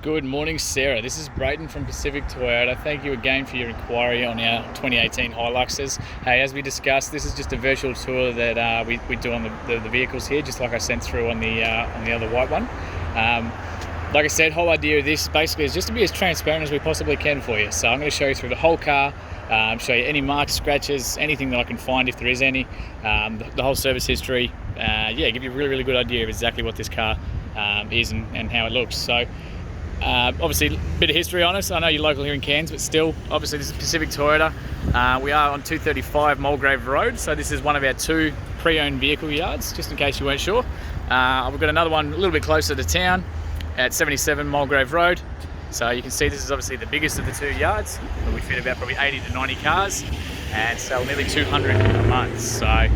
Good morning, Sarah. This is Brayden from Pacific Toyota. Thank you again for your inquiry on our 2018 Hiluxes. Hey, as we discussed, this is just a virtual tour that we do on the vehicles here, just like I sent through on the other white one. Like I said, whole idea of this basically is just to be as transparent as we possibly can for you. So I'm going to show you through the whole car, show you any marks, scratches, anything that I can find if there is any, the whole service history. Give you a really good idea of exactly what this car is and how it looks. So. Obviously, a bit of history on us. I know you're local here in Cairns, but still, obviously this is Pacific Toyota. We are on 235 Mulgrave Road, so this is one of our two pre-owned vehicle yards, just in case you weren't sure. We've got another one a little bit closer to town at 77 Mulgrave Road. So you can see this is obviously the biggest of the two yards, where we fit about probably 80 to 90 cars and sell nearly 200 a month. So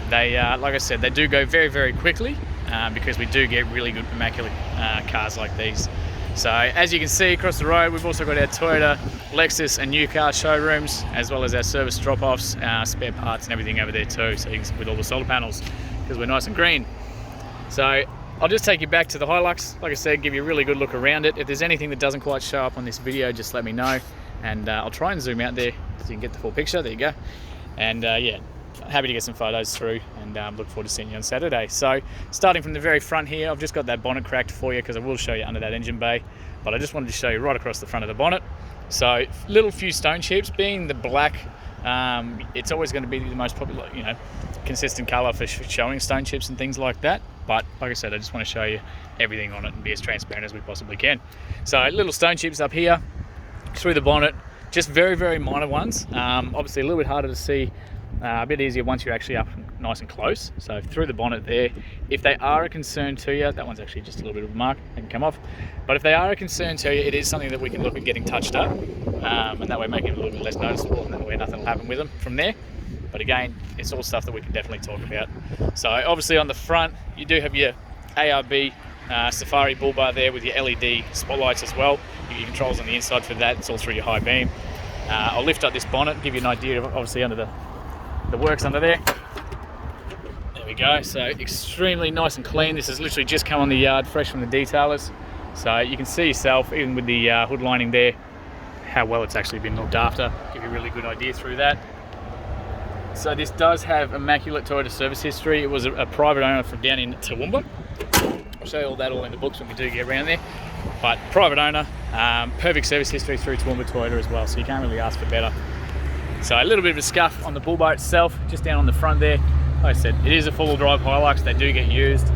they, like I said, they do go very quickly because we do get really good immaculate cars like these. So as you can see across the road, we've also got our Toyota, Lexus and new car showrooms, as well as our service drop-offs, spare parts and everything over there too, so you can see with all the solar panels, because we're nice and green. So I'll just take you back to the Hilux, like I said, give you a really good look around it. If there's anything that doesn't quite show up on this video, just let me know, and I'll try and zoom out there so you can get the full picture. There you go. And happy to get some photos through, and look forward to seeing you on Saturday. So starting from the very front here, I've just got that bonnet cracked for you because I will show you under that engine bay, but I just wanted to show you right across the front of the bonnet. So little few stone chips. Being the black, it's always going to be the most popular, consistent color for showing stone chips and things like that. But like I said, I just want to show you everything on it and be as transparent as we possibly can. So little stone chips up here through the bonnet, just very minor ones. Obviously a little bit harder to see. A bit easier once you're actually up nice and close. So through the bonnet there, if they are a concern to you, that one's actually just a little bit of a mark, they can come off. But if they are a concern to you, it is something that we can look at getting touched up, and that way make it a little bit less noticeable, and that way nothing will happen with them from there. But again, it's all stuff that we can definitely talk about. So obviously on the front, you do have your ARB Safari bull bar there with your LED spotlights as well. Your controls on the inside for that, it's all through your high beam. I'll lift up this bonnet, give you an idea of obviously under the works under there. There we go. So extremely nice and clean. This has literally just come on the yard fresh from the detailers, so you can see yourself even with the hood lining there how well it's actually been looked after. Give you a really good idea through that. So this does have immaculate Toyota service history. It was a private owner from down in Toowoomba. I'll show you all that in the books when we do get around there, but private owner, perfect service history through Toowoomba Toyota as well, so you can't really ask for better. So a little bit of a scuff on the bull bar itself, just down on the front there. Like I said, it is a four-wheel drive Hilux. They do get used.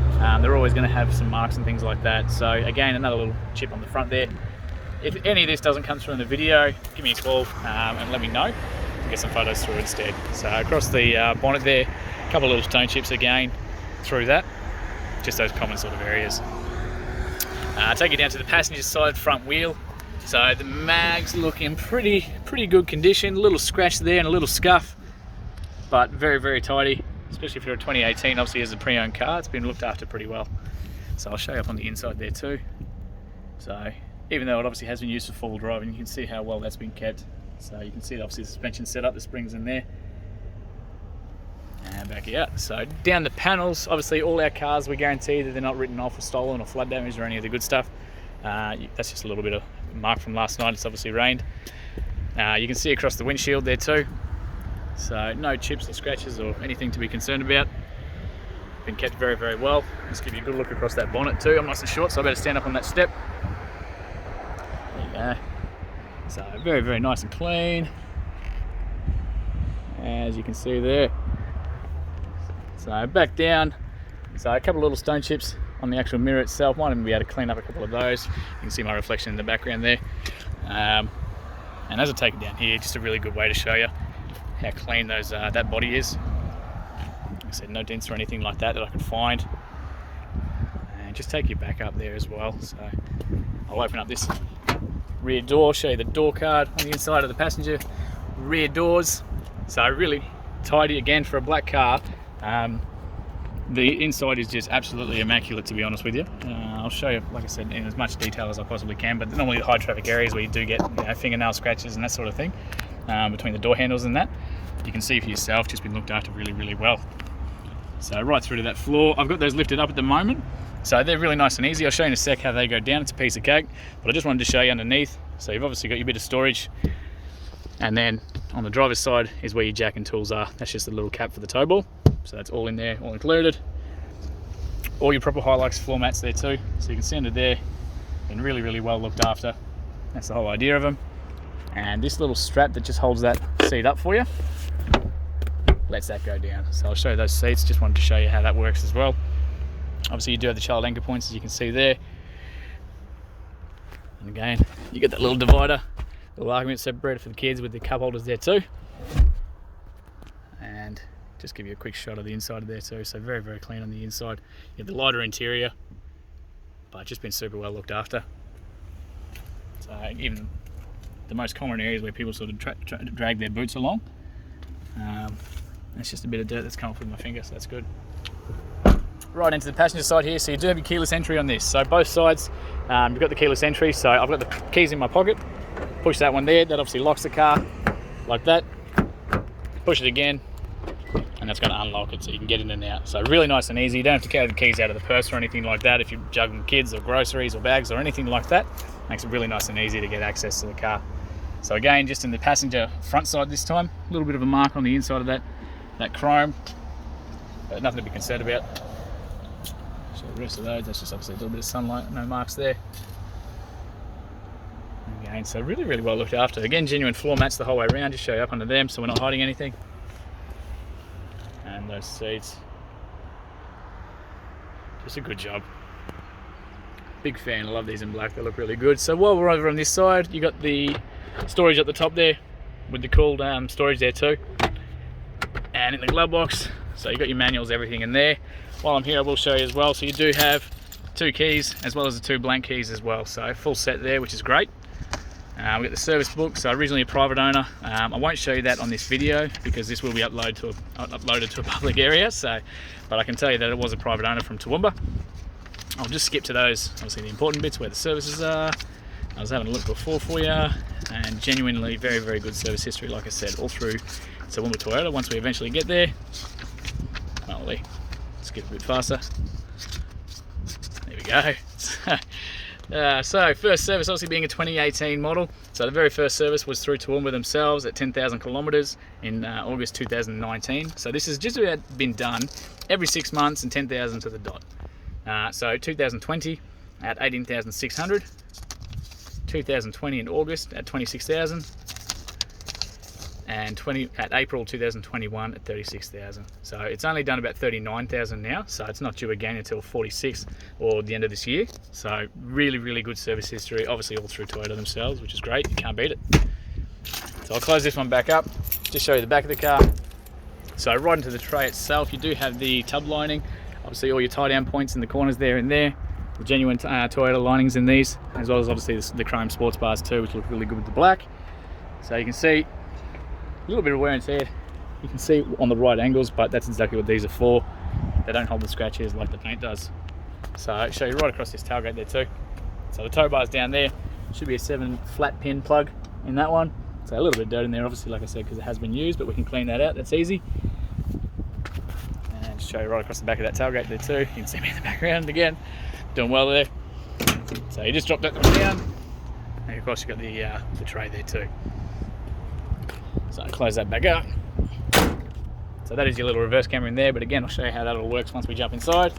They're always going to have some marks and things like that. So again, another little chip on the front there. If any of this doesn't come through in the video, give me a call and let me know. I'll get some photos through instead. So across the bonnet there, a couple of little stone chips again through that. Just those common sort of areas. Take you down to the passenger side front wheel. So the mags look in pretty good condition. A little scratch there and a little scuff, but very tidy, especially for a 2018. Obviously as a pre-owned car, it's been looked after pretty well. So I'll show you up on the inside there too. So even though it obviously has been used for full driving, you can see how well that's been kept. So you can see obviously the suspension set up, the springs in there. And back out. So down the panels, obviously all our cars, we guarantee that they're not written off or stolen or flood damage or any of the good stuff. That's just a little bit of mark from last night. It's obviously rained. You can see across the windshield there too. So no chips or scratches or anything to be concerned about. Been kept very well. Just give you a good look across that bonnet too. I'm nice and short, so I better stand up on that step. There you go. So very nice and clean, as you can see there. So back down. So a couple of little stone chips on the actual mirror itself. Might even be able to clean up a couple of those. You can see my reflection in the background there. And as I take it down here, just a really good way to show you how clean those that body is. Like I said, no dents or anything like that I could find. And just take you back up there as well. So I'll open up this rear door, show you the door card on the inside of the passenger rear doors. So really tidy again for a black car. The inside is just absolutely immaculate, to be honest with you. I'll show you, like I said, in as much detail as I possibly can, but normally the high traffic areas where you do get fingernail scratches and that sort of thing between the door handles and that, you can see for yourself, just been looked after really well. So right through to that floor, I've got those lifted up at the moment. So they're really nice and easy. I'll show you in a sec how they go down. It's a piece of cake, but I just wanted to show you underneath. So you've obviously got your bit of storage, and then on the driver's side is where your jack and tools are. That's just a little cap for the tow ball. So that's all in there, all included. All your proper Hilux floor mats there too. So you can see under there, been really, really well looked after. That's the whole idea of them. And this little strap that just holds that seat up for you, lets that go down. So I'll show you those seats. Just wanted to show you how that works as well. Obviously you do have the child anchor points, as you can see there. And again, you get that little divider, little argument separator for the kids with the cup holders there too. And just give you a quick shot of the inside of there too. So very, very clean on the inside. You have the lighter interior, but just been super well looked after. So even the most common areas where people sort of drag their boots along, it's just a bit of dirt that's come off with my finger, so that's good. Right into the passenger side here, so you do have your keyless entry on this. So both sides, you've got the keyless entry. So I've got the keys in my pocket. Push that one there, that obviously locks the car like that. Push it again, and that's going to unlock it so you can get in and out. So really nice and easy. You don't have to carry the keys out of the purse or anything like that if you're juggling kids or groceries or bags or anything like that. Makes it really nice and easy to get access to the car. So again, just in the passenger front side this time, a little bit of a mark on the inside of that chrome, but nothing to be concerned about. So the rest of those, that's just obviously a little bit of sunlight, no marks there. Again, so really, really well looked after. Again, genuine floor mats the whole way around, just show you up under them so we're not hiding anything. And those seats, just a good job. Big fan, I love these in black, they look really good. So while we're over on this side, you got the storage at the top there with the cooled storage there too. And in the glove box, so you got your manuals, everything in there. While I'm here, I will show you as well. So you do have 2 keys as well as the 2 blank keys as well. So full set there, which is great. We got the service book. So originally a private owner. I won't show you that on this video because this will be uploaded to a public area. So, but I can tell you that it was a private owner from Toowoomba. I'll just skip to those, obviously the important bits where the services are. I was having a look before for you, and genuinely very, very good service history, like I said, all through Toowoomba Toyota. Once we eventually get there, let's get a bit faster. There we go. So first service obviously being a 2018 model. So the very first service was through Toowoomba themselves at 10,000 kilometers in August 2019. So this has just about been done every 6 months and 10,000 to the dot. So 2020 at 18,600, 2020 in August at 26,000, and at April 2021 at 36,000. So it's only done about 39,000 now, so it's not due again until 46 or the end of this year. So really, really good service history, obviously all through Toyota themselves, which is great, you can't beat it. So I'll close this one back up, just show you the back of the car. So right into the tray itself, you do have the tub lining, obviously all your tie down points in the corners there and there, the genuine Toyota linings in these, as well as obviously the chrome sports bars too, which look really good with the black. So you can see a little bit of wear and tear, you can see on the right angles, but that's exactly what these are for. They don't hold the scratches like the paint does. So I'll show you right across this tailgate there too. So the tow bar's down there, should be a 7 flat pin plug in that one. So a little bit of dirt in there obviously, like I said, because it has been used, but we can clean that out, that's easy. And show you right across the back of that tailgate there too. You can see me in the background again, doing well there. So you just drop that down, and of course you've got the tray there too. So I'll close that back up. So that is your little reverse camera in there, but again I'll show you how that all works once we jump inside.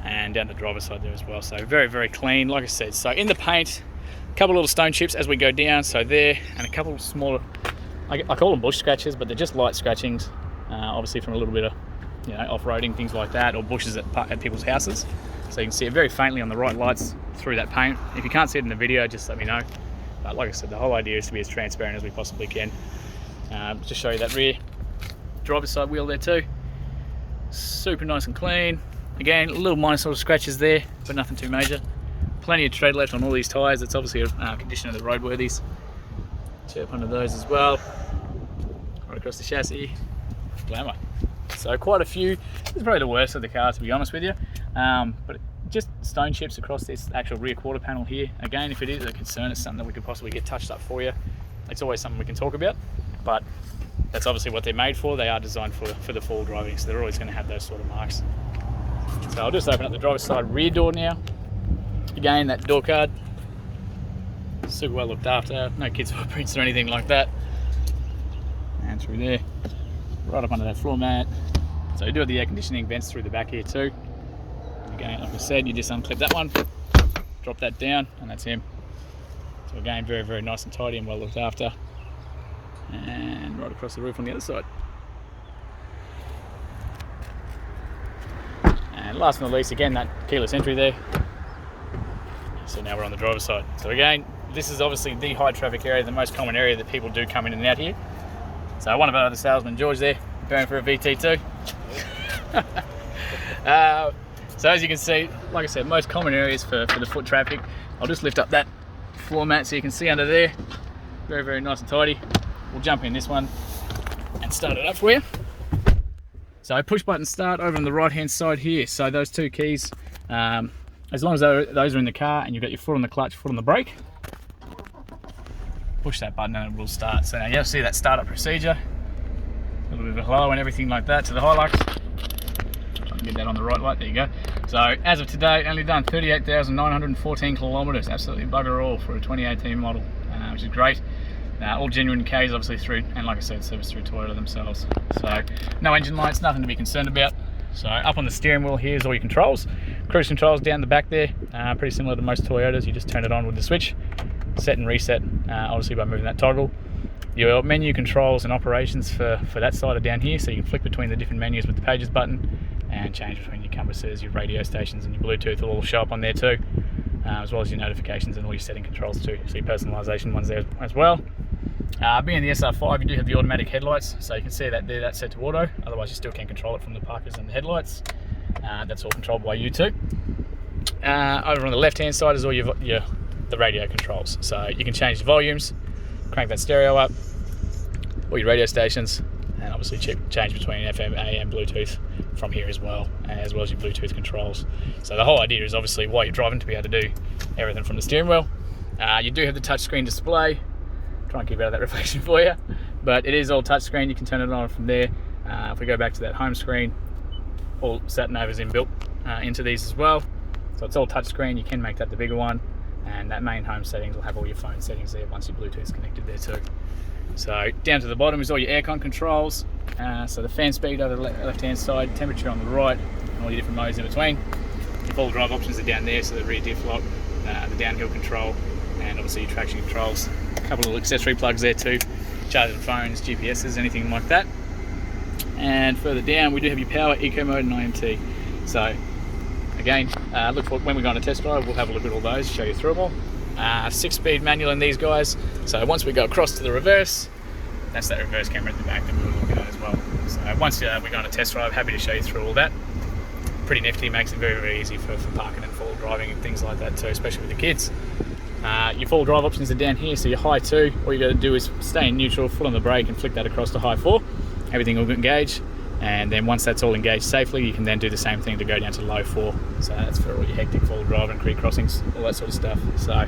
And down the driver's side there as well. So very, very clean, like I said. So in the paint, a couple little stone chips as we go down, so there, and a couple of smaller, I call them bush scratches, but they're just light scratchings, obviously from a little bit of, off-roading, things like that, or bushes at people's houses. So you can see it very faintly on the right lights through that paint. If you can't see it in the video, just let me know. But like I said, the whole idea is to be as transparent as we possibly can. Just show you that rear driver's side wheel there too. Super nice and clean. Again, a little minor sort of scratches there, but nothing too major. Plenty of tread left on all these tyres. It's obviously a condition of the roadworthies. Chirp under those as well. Right across the chassis. Glamour. So quite a few. This is probably the worst of the car, to be honest with you. But just stone chips across this actual rear quarter panel here. Again, if it is a concern, it's something that we could possibly get touched up for you. It's always something we can talk about, but that's obviously what they're made for. They are designed for the full driving, so they're always going to have those sort of marks. So I'll just open up the driver's side rear door now. Again, that door card, super well looked after, no kids footprints or anything like that. And through there, right up under that floor mat. So you do have the air conditioning vents through the back here too. Again, like I said, you just unclip that one, drop that down, and that's him. So again, very, very nice and tidy and well looked after. And right across the roof on the other side. And last but not least, again, that keyless entry there. So now we're on the driver's side. So again, this is obviously the high traffic area, the most common area that people do come in and out here. So one of our other salesmen, George there, preparing for a VT2. So as you can see, like I said, most common areas for the foot traffic. I'll just lift up that floor mat so you can see under there. Very, very nice and tidy. We'll jump in this one and start it up for you. So push button start over on the right hand side here. So those two keys, as long as those are in the car and you've got your foot on the clutch, foot on the brake, push that button and it will start. So now you'll see that startup procedure. A little bit of a hello and everything like that to the Hilux. Try and get that on the right light, there you go. So as of today, only done 38,914 kilometres, absolutely bugger all for a 2018 model, which is great. All genuine Ks obviously through, and like I said, serviced through Toyota themselves. So no engine lights, nothing to be concerned about. So up on the steering wheel, here's all your controls. Cruise controls down the back there, pretty similar to most Toyotas. You just turn it on with the switch, set and reset, obviously by moving that toggle. Your menu controls and operations for that side are down here, so you can flick between the different menus with the pages button and change between your compasses, your radio stations and your Bluetooth will all show up on there too, as well as your notifications and all your setting controls too. So your personalisation one's there as well. Being the SR5, you do have the automatic headlights, so you can see that there, that's set to auto. Otherwise you still can control it from the parkers and the headlights. That's all controlled by you too. Over on the left hand side is all the radio controls, so you can change the volumes, crank that stereo up, all your radio stations, and obviously change between FM, AM, Bluetooth from here as well as your Bluetooth controls. So the whole idea is obviously while you're driving to be able to do everything from the steering wheel. You do have the touchscreen display. Try and keep out of that reflection for you, but it is all touchscreen. You can turn it on from there. If we go back to that home screen, all sat navs inbuilt into these as well, so it's all touchscreen. You can make that the bigger one, and that main home settings will have all your phone settings there once your Bluetooth's connected there too. So down to the bottom is all your aircon controls, so the fan speed over the left hand side, temperature on the right, and all your different modes in between. Your full drive options are down there, so the rear diff lock, the downhill control, and obviously your traction controls. A couple of accessory plugs there too, charging phones, GPSs, anything like that. And further down we do have your power, eco mode and IMT. So again, look for when we go on a test drive, we'll have a look at all those, show you through them all. 6-speed manual in these guys, so once we go across to the reverse, that's that reverse camera at the back that we were looking at as well. So once we go on a test drive, happy to show you through all that. Pretty nifty, makes it very, very easy for parking and full driving and things like that too, especially with the kids. Your full drive options are down here, so your high 2, all you got to do is stay in neutral, foot on the brake and flick that across to high 4. Everything will engage, and then once that's all engaged safely, you can then do the same thing to go down to low 4. So that's for all your hectic full drive and creek crossings, all that sort of stuff. So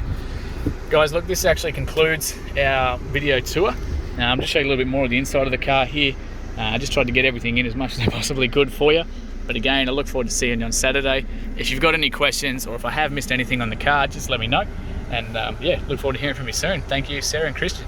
guys, look, this actually concludes our video tour. I'm just showing you a little bit more of the inside of the car here. I just tried to get everything in as much as I possibly could for you. But again, I look forward to seeing you on Saturday. If you've got any questions or if I have missed anything on the car, just let me know. And yeah, look forward to hearing from you soon. Thank you, Sarah and Christian.